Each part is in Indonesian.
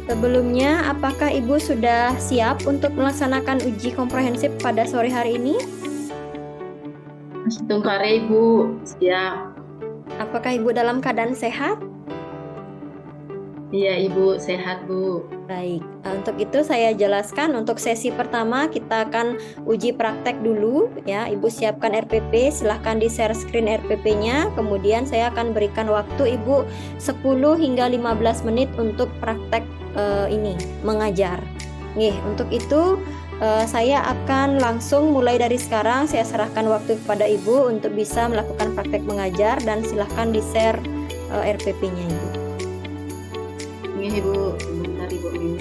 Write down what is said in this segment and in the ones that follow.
Sebelumnya, apakah Ibu sudah siap untuk melaksanakan uji komprehensif pada sore hari ini? Tungkare Ibu, siap. Apakah Ibu dalam keadaan sehat? Iya Ibu, sehat Bu. Baik, untuk itu saya jelaskan untuk sesi pertama kita akan uji praktek dulu ya. Ibu siapkan RPP, silahkan di-share screen RPP-nya. Kemudian saya akan berikan waktu Ibu 10 hingga 15 menit untuk praktek ini, mengajar. Nih, untuk itu saya akan langsung mulai dari sekarang. Saya serahkan waktu kepada Ibu untuk bisa melakukan praktek mengajar dan silahkan di-share RPP-nya Ibu. Ini Ibu, sebentar Ibu ini.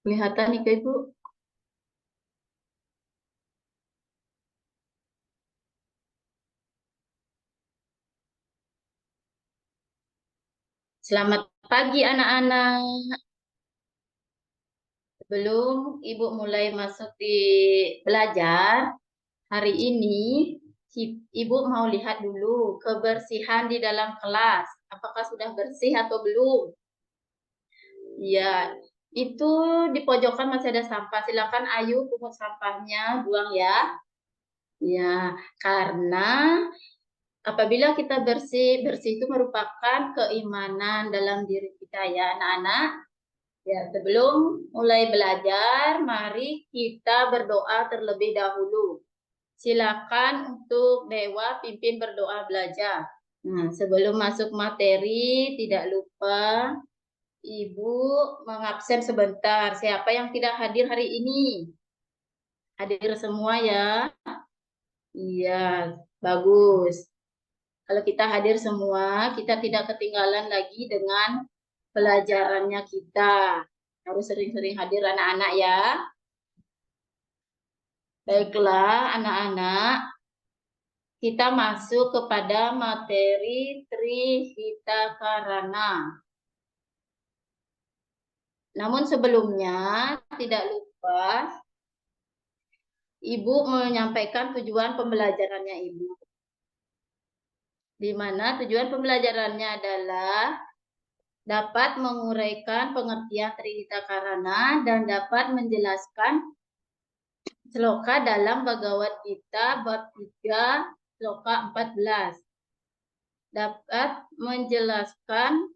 Kelihatan nih ke Ibu. Selamat pagi anak-anak. Sebelum Ibu mulai masuk di belajar, hari ini Ibu mau lihat dulu kebersihan di dalam kelas. Apakah sudah bersih atau belum? Ya, itu di pojokan masih ada sampah. Silakan Ayu pungut sampahnya, buang ya. Ya, karena apabila kita bersih, bersih itu merupakan keimanan dalam diri kita ya, anak-anak. Ya, sebelum mulai belajar, mari kita berdoa terlebih dahulu. Silakan untuk Dewa pimpin berdoa belajar. Nah, sebelum masuk materi, tidak lupa Ibu mengabsen sebentar. Siapa yang tidak hadir hari ini? Hadir semua ya. Iya, bagus. Kalau kita hadir semua, kita tidak ketinggalan lagi dengan pelajarannya kita. Harus sering-sering hadir anak-anak ya. Baiklah anak-anak, kita masuk kepada materi Trihitakarana. Namun sebelumnya, tidak lupa Ibu menyampaikan tujuan pembelajarannya Ibu. Di mana tujuan pembelajarannya adalah dapat menguraikan pengertian Trihitakarana dan dapat menjelaskan sloka dalam Bhagavad Gita bab 3 sloka 14. Dapat menjelaskan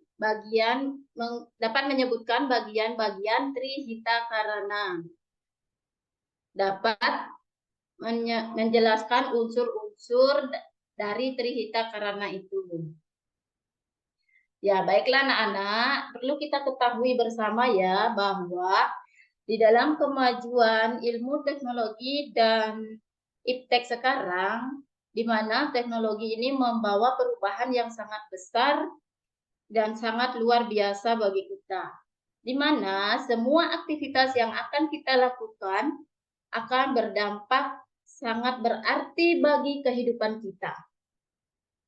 dapat menyebutkan bagian-bagian Trihitakarana. Dapat menjelaskan unsur-unsur dari Trihitakarana itu. Ya, baiklah anak-anak, perlu kita ketahui bersama ya bahwa di dalam kemajuan ilmu teknologi dan iptek sekarang, di mana teknologi ini membawa perubahan yang sangat besar dan sangat luar biasa bagi kita. Di mana semua aktivitas yang akan kita lakukan akan berdampak sangat berarti bagi kehidupan kita.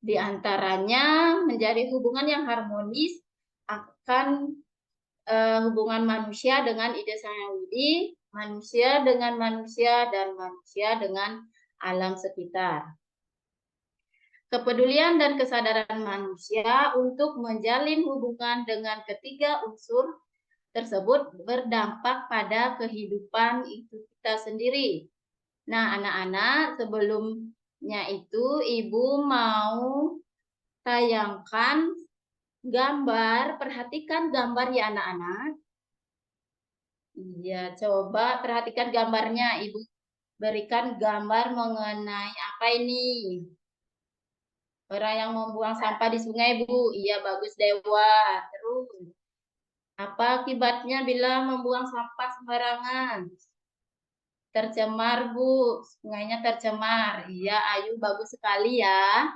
Di antaranya menjadi hubungan yang harmonis akan hubungan manusia dengan ide Sang manusia dengan manusia, dan manusia dengan alam sekitar. Kepedulian dan kesadaran manusia untuk menjalin hubungan dengan ketiga unsur tersebut berdampak pada kehidupan itu kita sendiri. Nah, anak-anak, sebelumnya itu Ibu mau tayangkan gambar, perhatikan gambar ya anak-anak. Iya, coba perhatikan gambarnya. Ibu berikan gambar mengenai apa ini? Orang yang membuang sampah di sungai, Bu. Iya, bagus Dewa. Terus, apa akibatnya bila membuang sampah sembarangan? Tercemar, Bu. Sungainya tercemar. Iya, Ayu, bagus sekali ya.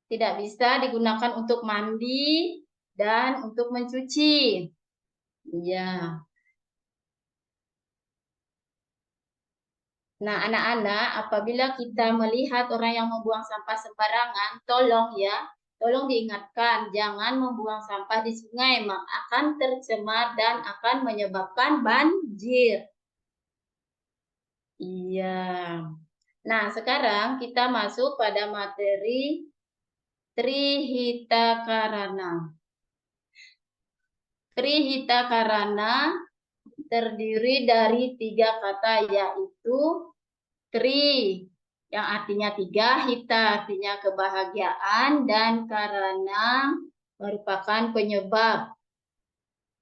Tidak bisa digunakan untuk mandi dan untuk mencuci. Iya. Nah, anak-anak, apabila kita melihat orang yang membuang sampah sembarangan, tolong ya, tolong diingatkan, jangan membuang sampah di sungai, akan tercemar dan akan menyebabkan banjir. Iya. Nah, sekarang kita masuk pada materi Trihita Karana. Trihita Karana terdiri dari 3 kata, yaitu tri yang artinya 3, hita artinya kebahagiaan, dan karana merupakan penyebab.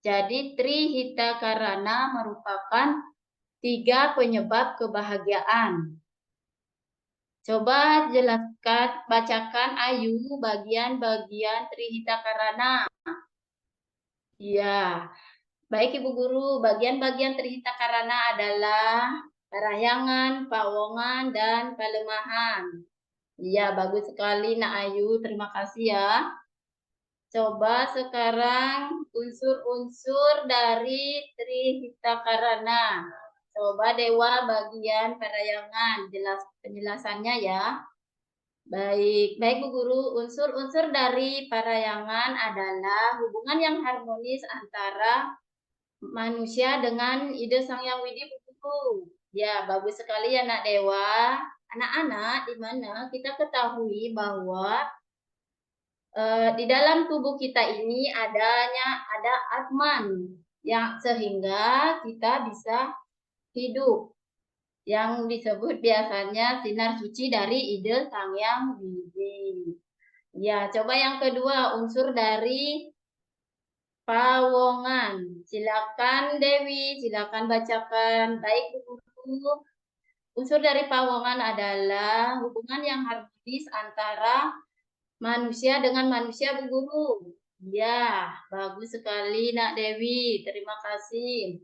Jadi trihita karana merupakan 3 penyebab kebahagiaan. Coba jelaskan, bacakan Ayu bagian-bagian trihita karana. Ya, baik Ibu Guru, bagian-bagian trihita karana adalah parahyangan, pawongan, dan palemahan. Iya, bagus sekali Nak Ayu, terima kasih ya. Coba sekarang unsur-unsur dari trihita karana. Coba Dewa bagian parahyangan, penjelasannya ya. Baik, baik Bu Guru, unsur-unsur dari parahyangan adalah hubungan yang harmonis antara manusia dengan ide Sang Yang Widi Bu Guru. Ya, bagus sekali ya Nak Dewa. Anak-anak, di mana kita ketahui bahwa di dalam tubuh kita ini ada Atman yang sehingga kita bisa hidup, yang disebut biasanya sinar suci dari ide Sang Yang Widi. Ya, coba yang kedua, unsur dari pawongan. Silakan Dewi, silakan bacakan. Baik Bu Guru. Unsur dari pawongan adalah hubungan yang harmonis antara manusia dengan manusia, Bu Guru. Ya, bagus sekali Nak Dewi. Terima kasih.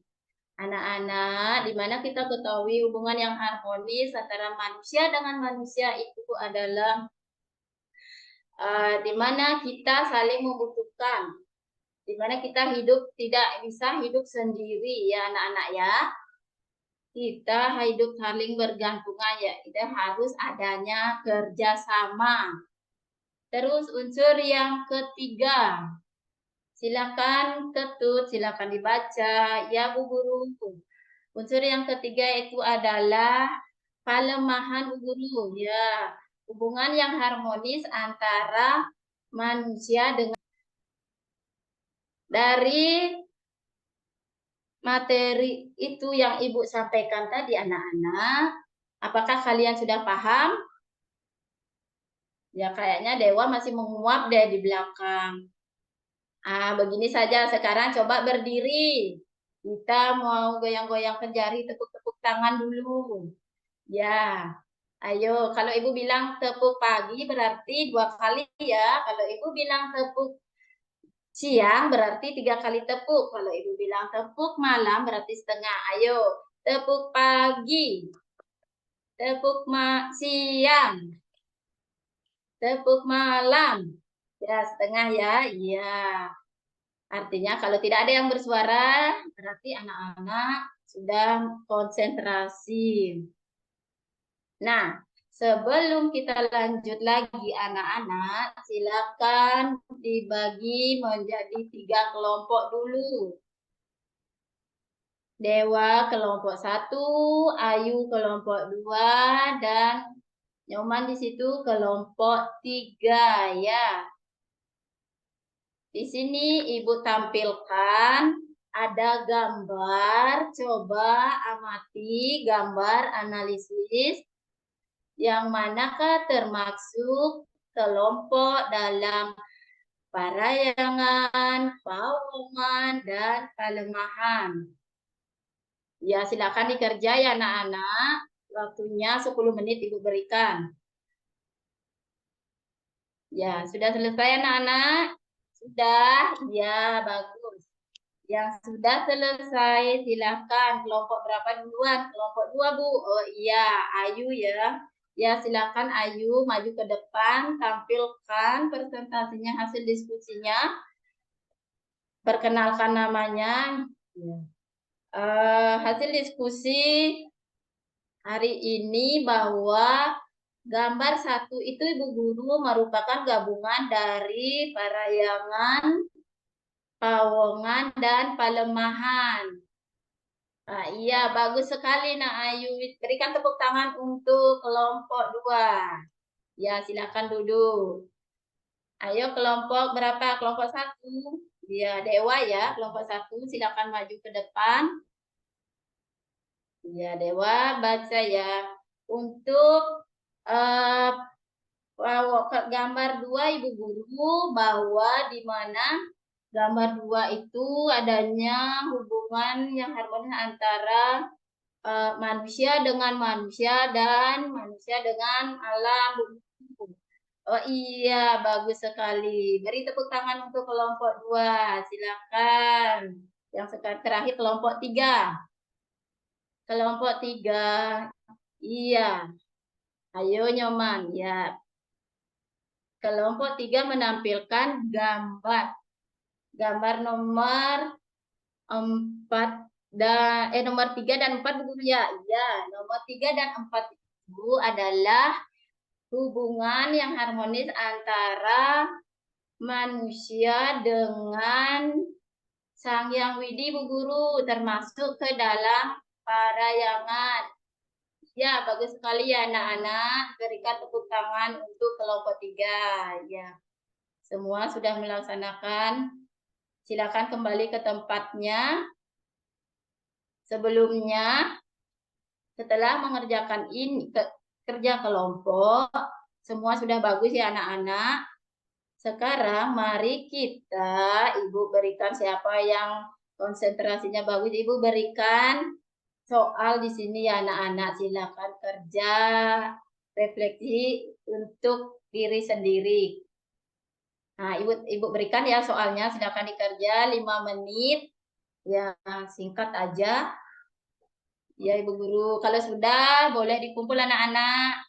Anak-anak, di mana kita ketahui hubungan yang harmonis antara manusia dengan manusia itu adalah di mana kita saling membutuhkan, di mana kita tidak bisa hidup sendiri ya anak-anak ya. Kita hidup saling bergantungan ya, kita harus adanya kerjasama. Terus unsur yang ketiga, silakan Ketut, silakan dibaca ya Bu Guru. Unsur yang ketiga itu adalah palemahan Bu Guru ya, hubungan yang harmonis antara manusia dengan. Dari materi itu yang Ibu sampaikan tadi anak-anak, apakah kalian sudah paham? Ya kayaknya Dewa masih menguap deh di belakang. Begini saja, sekarang coba berdiri. Kita mau goyang-goyang jari, tepuk-tepuk tangan dulu. Ya, ayo. Kalau Ibu bilang tepuk pagi berarti 2 kali ya. Kalau Ibu bilang tepuk siang berarti 3 kali tepuk. Kalau Ibu bilang tepuk malam berarti setengah. Ayo, tepuk pagi. Tepuk siang. Tepuk malam. Ya, setengah ya. Iya. Artinya kalau tidak ada yang bersuara, berarti anak-anak sudah konsentrasi. Nah, sebelum kita lanjut lagi anak-anak, silakan dibagi menjadi 3 kelompok dulu. Dewa kelompok 1, Ayu kelompok 2, dan Nyoman di situ kelompok 3 ya. Di sini Ibu tampilkan ada gambar, coba amati gambar analisis yang manakah termasuk kelompok dalam parahyangan, pawongan, dan palemahan. Ya, silakan dikerja ya anak-anak. Waktunya 10 menit Ibu berikan. Ya, sudah selesai anak-anak? Sudah? Ya, bagus. Yang sudah selesai, silakan. Kelompok berapa duluan? Kelompok 2, Bu. Oh iya, Ayu ya. Ya, silakan Ayu maju ke depan, tampilkan presentasinya, hasil diskusinya. Perkenalkan namanya. Ya. Hasil diskusi hari ini bahwa Gambar 1 itu Ibu Guru merupakan gabungan dari parayangan, pawongan, dan palemahan. Nah, iya, bagus sekali Nak Ayu. Berikan tepuk tangan untuk kelompok 2. Ya, silakan duduk. Ayo kelompok berapa? Kelompok 1. Ya, Dewa ya, kelompok 1. Silakan maju ke depan. Ya, Dewa, baca ya. Untuk eh, gambar 2 Ibu Guru bahwa di mana gambar 2 itu adanya hubungan yang harmonis antara manusia dengan manusia dan manusia dengan alam. Oh iya, bagus sekali. Beri tepuk tangan untuk kelompok 2. Silakan. Yang sekarang terakhir kelompok 3. Kelompok 3. Iya. Ayo Nyoman. Ya. Kelompok 3 menampilkan gambar. Gambar nomor 4 dan nomor 3 dan 4 Bu Guru ya. Iya, nomor 3 dan 4 itu adalah hubungan yang harmonis antara manusia dengan Sang Hyang Widi Bu Guru, termasuk ke dalam parayangan. Ya, bagus sekali ya anak-anak. Berikan tepuk tangan untuk kelompok 3. Ya, semua sudah melaksanakan. Silakan kembali ke tempatnya. Sebelumnya, setelah mengerjakan ini kerja kelompok, semua sudah bagus ya anak-anak. Sekarang mari kita, Ibu berikan siapa yang konsentrasinya bagus, Ibu berikan soal di sini ya anak-anak. Silakan kerja, refleksi untuk diri sendiri. Nah, Ibu berikan ya soalnya, silakan dikerja 5 menit. Ya, singkat aja. Ya, Ibu Guru. Kalau sudah, boleh dikumpul anak-anak.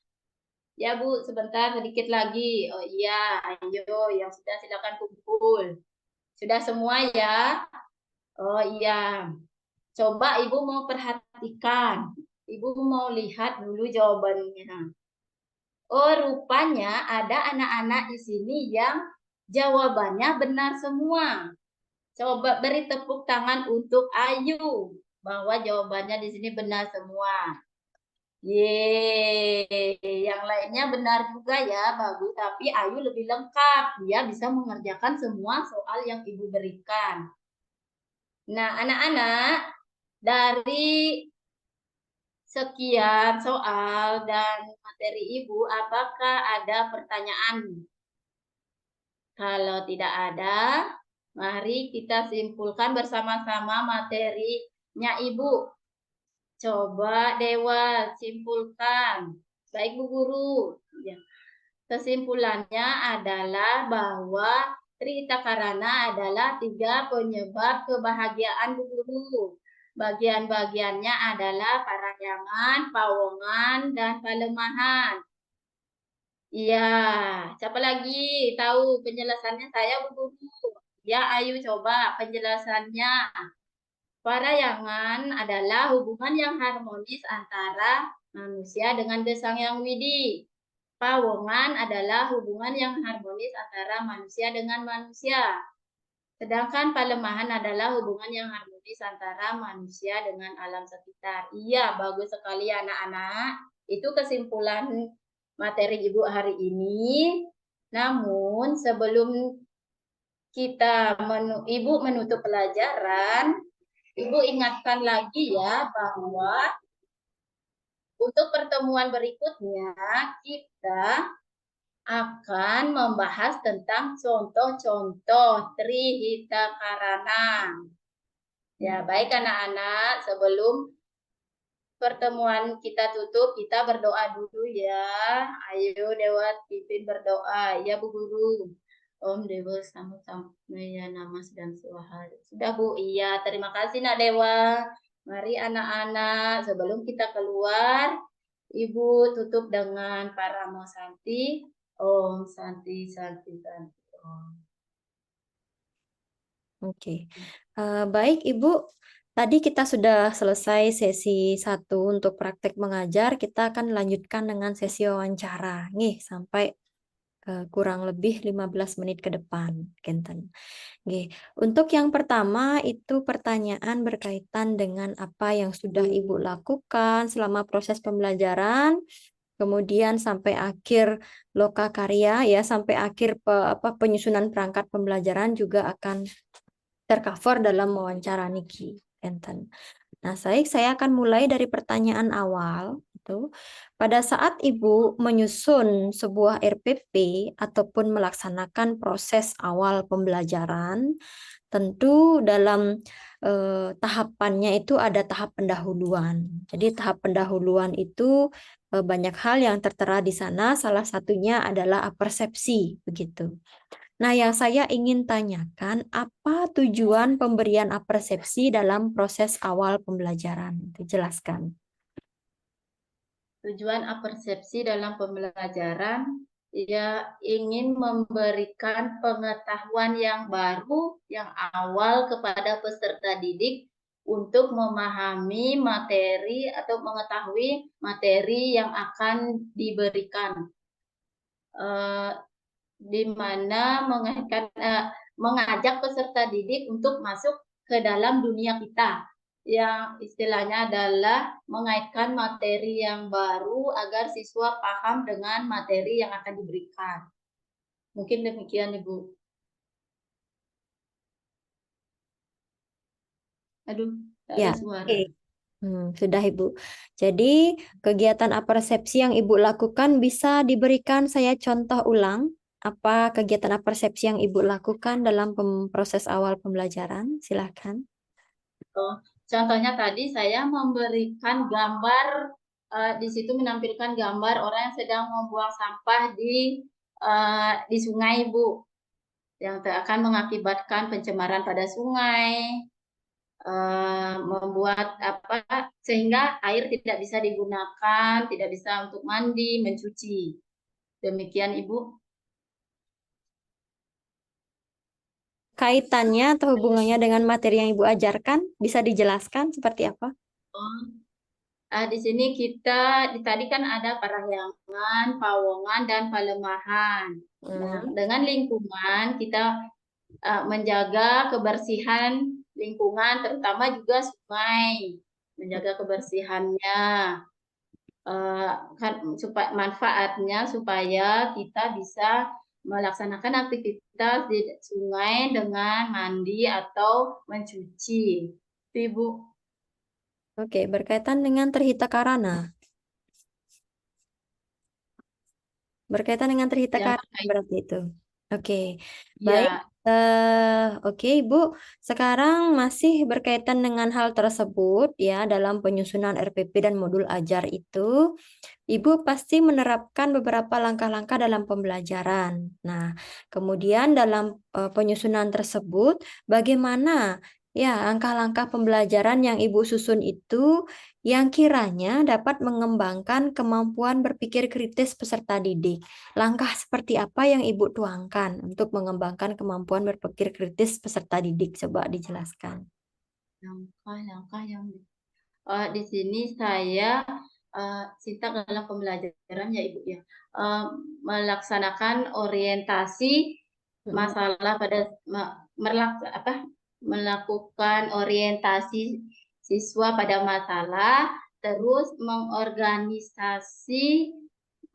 Ya, Bu, sebentar sedikit lagi. Oh iya, ayo yang sudah silakan kumpul. Sudah semua ya? Oh iya. Coba Ibu mau perhatikan. Ibu mau lihat dulu jawabannya. Oh, rupanya ada anak-anak di sini yang jawabannya benar semua. Coba beri tepuk tangan untuk Ayu bahwa jawabannya di sini benar semua. Yeay, yang lainnya benar juga ya, bagus. Tapi Ayu lebih lengkap, dia bisa mengerjakan semua soal yang Ibu berikan. Nah, anak-anak, dari sekian soal dan materi Ibu, apakah ada pertanyaan? Kalau tidak ada, mari kita simpulkan bersama-sama materinya Ibu. Coba Dewa simpulkan. Baik Bu Guru. Ya. Kesimpulannya adalah bahwa Trita Karana adalah 3 penyebab kebahagiaan Bu Guru. Bagian-bagiannya adalah parahyangan, pawongan, dan palemahan. Iya, siapa lagi tahu penjelasannya saya Bu Guru? Ya, ayo coba penjelasannya. Parayangan adalah hubungan yang harmonis antara manusia dengan Gesang Yang Widi. Pawongan adalah hubungan yang harmonis antara manusia dengan manusia. Sedangkan palemahan adalah hubungan yang harmonis antara manusia dengan alam sekitar. Iya, bagus sekali anak-anak. Itu kesimpulan materi Ibu hari ini. Namun sebelum Ibu menutup pelajaran, Ibu ingatkan lagi ya bahwa untuk pertemuan berikutnya kita akan membahas tentang contoh-contoh Trihita Karana. Ya, baik anak-anak, sebelum pertemuan kita tutup, kita berdoa dulu ya. Ayo Dewa pimpin berdoa. Ya Bu Guru. Om Dewa Samaya Nama Sedang Suaha. Sudah Bu, iya. Terima kasih Nak Dewa. Mari anak-anak, sebelum kita keluar, Ibu tutup dengan Paramo Santi. Om Santi Santi Santi. Om. Oke. Baik Ibu. tadi kita sudah selesai sesi 1 untuk praktek mengajar, kita akan lanjutkan dengan sesi wawancara. Nih, sampai kurang lebih 15 menit ke depan, Kenten. Nggih. Untuk yang pertama itu pertanyaan berkaitan dengan apa yang sudah Ibu lakukan selama proses pembelajaran, kemudian sampai akhir lokakarya ya, sampai akhir penyusunan perangkat pembelajaran juga akan tercover dalam wawancara niki, Kenten. Nah, saya akan mulai dari pertanyaan awal. Itu, pada saat Ibu menyusun sebuah RPP ataupun melaksanakan proses awal pembelajaran, tentu dalam tahapannya itu ada tahap pendahuluan. Jadi tahap pendahuluan itu banyak hal yang tertera di sana, salah satunya adalah apersepsi, begitu. Nah, yang saya ingin tanyakan, apa tujuan pemberian apersepsi dalam proses awal pembelajaran? Jelaskan. Tujuan apersepsi dalam pembelajaran ia ingin memberikan pengetahuan yang baru, yang awal kepada peserta didik untuk memahami materi atau mengetahui materi yang akan diberikan. Di mana mengajak peserta didik untuk masuk ke dalam dunia kita, yang istilahnya adalah mengaitkan materi yang baru agar siswa paham dengan materi yang akan diberikan. Mungkin demikian, Ibu. Aduh, tak ada suara. Okay. Sudah Ibu. Jadi kegiatan apersepsi yang Ibu lakukan bisa diberikan saya contoh ulang apa kegiatan apersepsi yang Ibu lakukan dalam proses awal pembelajaran? Silakan. Contohnya tadi saya memberikan gambar, di situ menampilkan gambar orang yang sedang membuang sampah di sungai, Bu, yang akan mengakibatkan pencemaran pada sungai, membuat sehingga air tidak bisa digunakan, tidak bisa untuk mandi, mencuci. Demikian, Ibu. Kaitannya atau hubungannya dengan materi yang Ibu ajarkan bisa dijelaskan seperti apa? Di sini tadi kan ada parahyangan, pawongan, dan palemahan. Nah, dengan lingkungan kita menjaga kebersihan lingkungan, terutama juga sungai, menjaga kebersihannya. Manfaatnya supaya kita bisa melaksanakan aktivitas di sungai dengan mandi atau mencuci. Ibu. Oke, berkaitan dengan Trihita Karana. Berkaitan dengan Trihita Karana berarti itu. Oke, baik. Ya. Oke, Ibu. Sekarang masih berkaitan dengan hal tersebut ya dalam penyusunan RPP dan modul ajar itu. Ibu pasti menerapkan beberapa langkah-langkah dalam pembelajaran. Nah, kemudian dalam penyusunan tersebut, bagaimana ya langkah-langkah pembelajaran yang Ibu susun itu yang kiranya dapat mengembangkan kemampuan berpikir kritis peserta didik. Langkah seperti apa yang Ibu tuangkan untuk mengembangkan kemampuan berpikir kritis peserta didik? Coba dijelaskan. Langkah-langkah yang di sini saya Sinta dalam pembelajaran ya Ibu ya, melaksanakan orientasi masalah melakukan orientasi siswa pada masalah, terus mengorganisasi,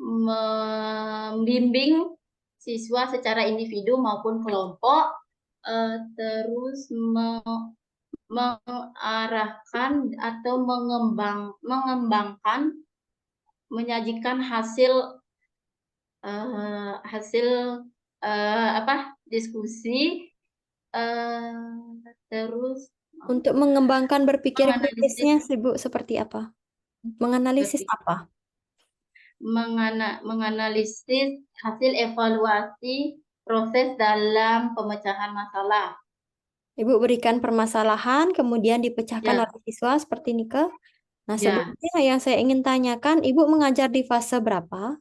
membimbing siswa secara individu maupun kelompok, terus mengarahkan atau mengembangkan, menyajikan hasil diskusi, terus untuk mengembangkan berpikir kritisnya, Ibu, seperti apa? Menganalisis apa? Menganalisis hasil evaluasi proses dalam pemecahan masalah. Ibu berikan permasalahan, kemudian dipecahkan Ya. oleh siswa seperti ini ke. Nah, Ya. sebelumnya yang saya ingin tanyakan, Ibu mengajar di fase berapa?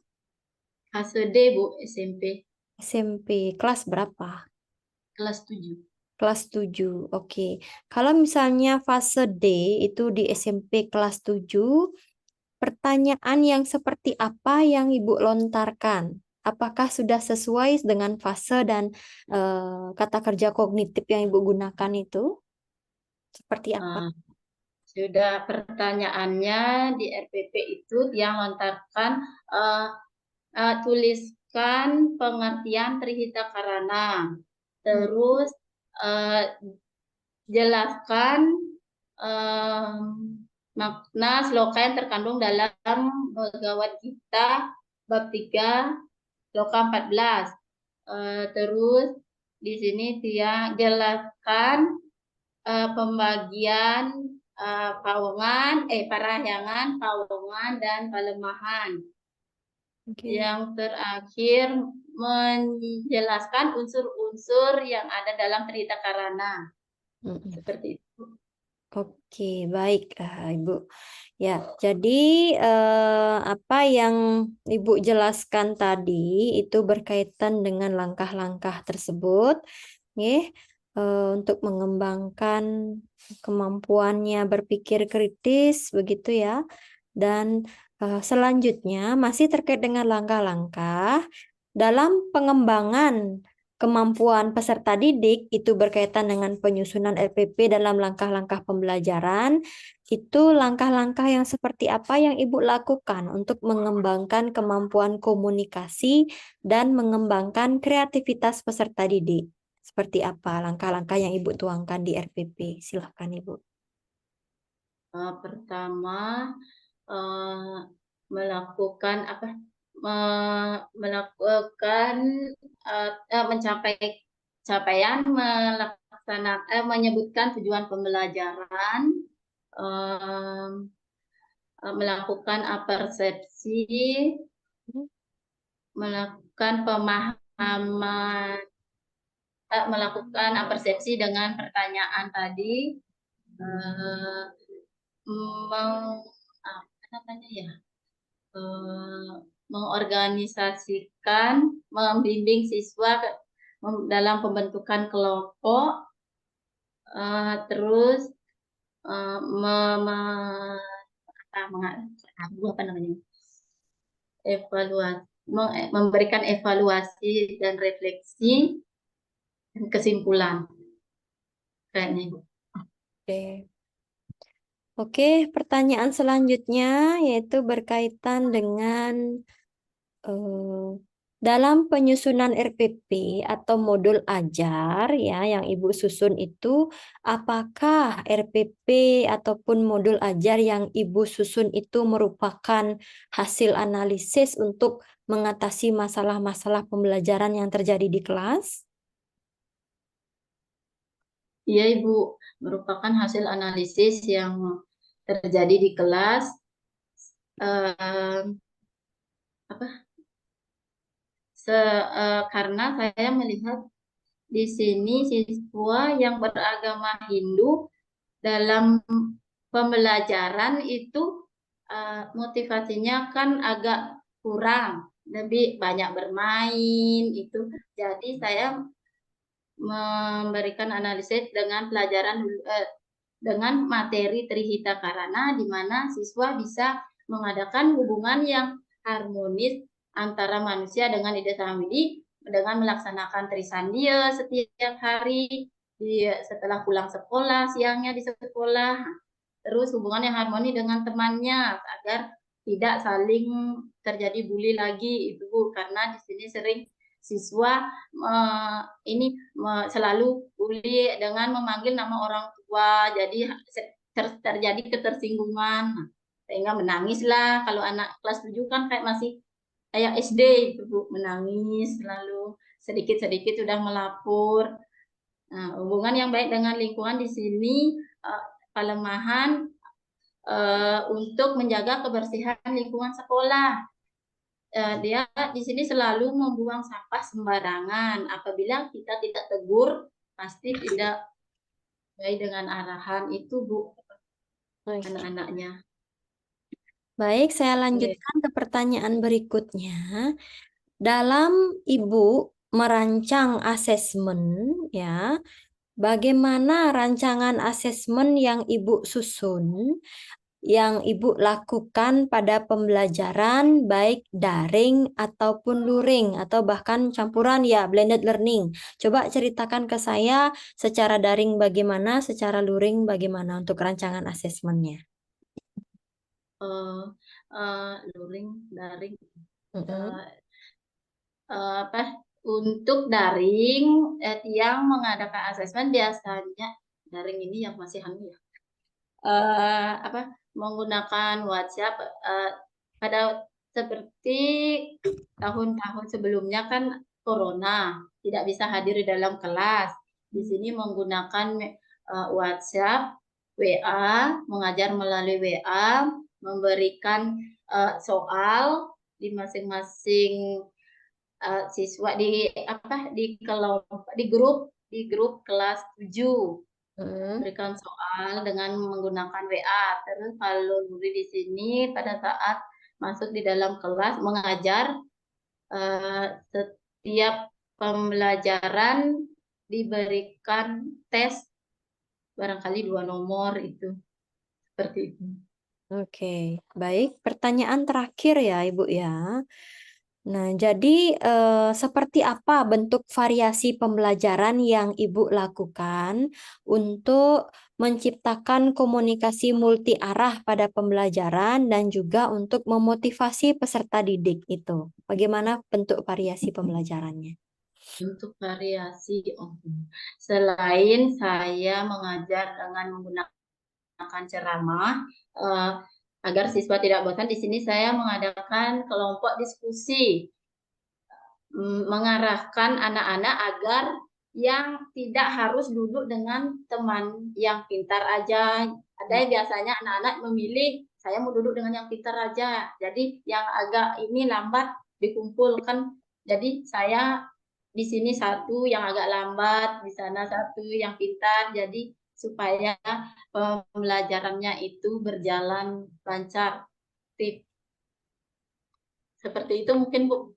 Fase D, Bu, SMP. SMP, kelas berapa? Kelas 7. Kelas 7. Oke. Kalau misalnya fase D itu di SMP kelas 7, pertanyaan yang seperti apa yang Ibu lontarkan? Apakah sudah sesuai dengan fase dan kata kerja kognitif yang Ibu gunakan itu? Seperti apa? Ah, sudah pertanyaannya di RPP itu dia lontarkan eh, tuliskan pengertian Trihita Karana. Hmm. Terus eh, jelaskan eh, makna sloka yang terkandung dalam Bhagavad Gita bab 3 sloka 14. Terus di sini dia jelaskan pembagian parahyangan, pawongan, dan palemahan. Oke. Yang terakhir menjelaskan unsur-unsur yang ada dalam Trita Karana. Mm-mm. Seperti itu. Oke, baik, Ibu. Ya, jadi apa yang Ibu jelaskan tadi itu berkaitan dengan langkah-langkah tersebut, untuk mengembangkan kemampuannya berpikir kritis, begitu ya. Dan selanjutnya masih terkait dengan langkah-langkah dalam pengembangan kemampuan peserta didik itu berkaitan dengan penyusunan LPP dalam langkah-langkah pembelajaran. Itu langkah-langkah yang seperti apa yang Ibu lakukan untuk mengembangkan kemampuan komunikasi dan mengembangkan kreativitas peserta didik? Seperti apa langkah-langkah yang Ibu tuangkan di RPP? Silahkan Ibu. Pertama eh, melakukan apa? Melakukan mencapai capaian menyebutkan tujuan pembelajaran, eh, melakukan persepsi, melakukan pemahaman, melakukan persepsi dengan pertanyaan tadi, eh, apa namanya ya, mengorganisasikan, membimbing siswa dalam pembentukan kelompok, terus apa namanya, evaluasi, memberikan evaluasi dan refleksi dan kesimpulan kayaknya Ibu. Oke. Oke, pertanyaan selanjutnya yaitu berkaitan dengan eh, dalam penyusunan RPP atau modul ajar ya yang Ibu susun itu, apakah RPP ataupun modul ajar yang Ibu susun itu merupakan hasil analisis untuk mengatasi masalah-masalah pembelajaran yang terjadi di kelas? Iya Ibu, merupakan hasil analisis yang terjadi di kelas, eh, apa karena saya melihat di sini siswa yang beragama Hindu dalam pembelajaran itu motivasinya kan agak kurang, lebih banyak bermain itu. Jadi saya memberikan analisis dengan pelajaran dengan materi Trihita Karana, di mana siswa bisa mengadakan hubungan yang harmonis antara manusia dengan ide samidi dengan melaksanakan Trisandia setiap hari setelah pulang sekolah, siangnya di sekolah. Terus hubungan yang harmoni dengan temannya agar tidak saling terjadi bully lagi itu Bu, karena di sini sering siswa ini selalu bully dengan memanggil nama orang tua, jadi terjadi ketersinggungan, sehingga menangislah. Kalau anak kelas 7 kan kayak masih kayak SD itu Bu, menangis selalu, sedikit-sedikit sudah melapor. Nah, hubungan yang baik dengan lingkungan di sini pelemahan untuk menjaga kebersihan lingkungan sekolah. Dia di sini selalu membuang sampah sembarangan. Apabila kita tidak tegur, pasti tidak baik dengan arahan itu Bu, Baik. anak-anaknya. Baik, saya Oke. lanjutkan ke pertanyaan berikutnya. Dalam Ibu merancang asesmen ya, bagaimana rancangan asesmen yang Ibu susun, yang Ibu lakukan pada pembelajaran baik daring ataupun luring atau bahkan campuran ya blended learning. Coba ceritakan ke saya secara daring bagaimana, secara luring bagaimana untuk rancangan asesmennya. Luring, daring, Mm-mm. untuk daring yang mengadakan asesmen biasanya daring ini yang masih hangat ya. Menggunakan WhatsApp pada seperti tahun-tahun sebelumnya kan corona tidak bisa hadir di dalam kelas. Di sini menggunakan WhatsApp, WA, mengajar melalui WA, memberikan soal di masing-masing siswa di kelompok di grup kelas 7 berikan soal dengan menggunakan WA. Terus kalau guru di sini pada saat masuk di dalam kelas mengajar setiap pembelajaran diberikan tes barangkali 2 nomor itu seperti itu. Oke, baik. Pertanyaan terakhir ya, Ibu ya. Nah, jadi seperti apa bentuk variasi pembelajaran yang Ibu lakukan untuk menciptakan komunikasi multi arah pada pembelajaran dan juga untuk memotivasi peserta didik itu? Bagaimana bentuk variasi pembelajarannya? Untuk variasi, selain saya mengajar dengan menggunakan ceramah, agar siswa tidak bosan, di sini saya mengadakan kelompok diskusi, mengarahkan anak-anak agar yang tidak harus duduk dengan teman yang pintar aja. Ada yang biasanya anak-anak memilih, saya mau duduk dengan yang pintar aja. Jadi yang agak ini lambat dikumpulkan. Jadi saya di sini satu yang agak lambat, di sana satu yang pintar. Jadi supaya pembelajarannya itu berjalan lancar. Seperti itu mungkin Bu.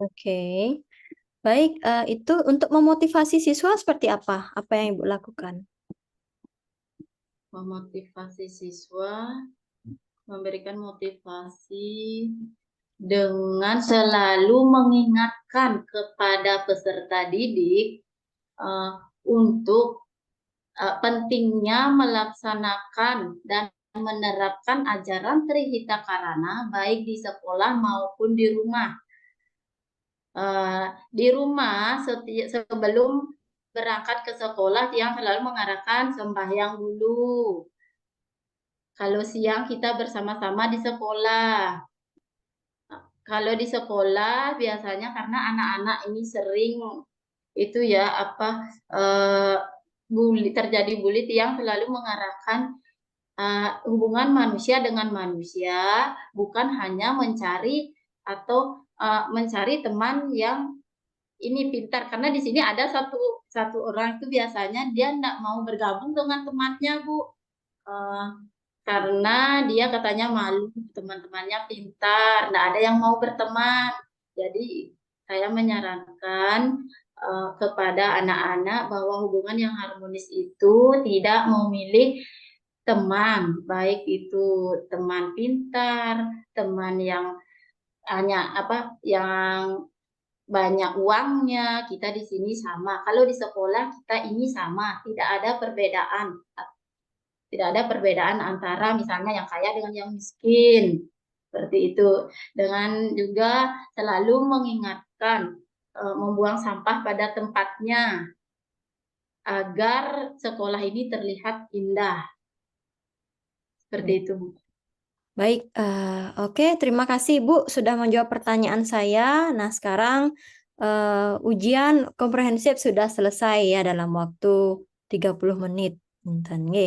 Oke, baik. Itu untuk memotivasi siswa seperti apa? Apa yang Ibu lakukan? Memotivasi siswa, memberikan motivasi dengan selalu mengingatkan kepada peserta didik untuk pentingnya melaksanakan dan menerapkan ajaran Trihita Karana baik di sekolah maupun di rumah. Di rumah sebelum berangkat ke sekolah yang selalu mengarahkan sembahyang dulu. Kalau siang kita bersama-sama di sekolah. Kalau di sekolah biasanya karena anak-anak ini sering itu ya terjadi bully yang selalu mengarahkan hubungan manusia dengan manusia, bukan hanya mencari atau mencari teman yang ini pintar, karena di sini ada satu orang itu biasanya dia tidak mau bergabung dengan temannya Bu, karena dia katanya malu teman-temannya pintar, tidak ada yang mau berteman. Jadi saya menyarankan kepada anak-anak bahwa hubungan yang harmonis itu tidak memilih teman, baik itu teman pintar, teman yang hanya yang banyak uangnya, kita di sini sama. Kalau di sekolah kita ini sama, tidak ada perbedaan. Tidak ada perbedaan antara misalnya yang kaya dengan yang miskin. Seperti itu. Dengan juga selalu mengingatkan membuang sampah pada tempatnya agar sekolah ini terlihat indah. Seperti itu. Baik, oke. Terima kasih Bu sudah menjawab pertanyaan saya. Nah, sekarang ujian komprehensif sudah selesai ya dalam waktu 30 menit. Punten, nggih.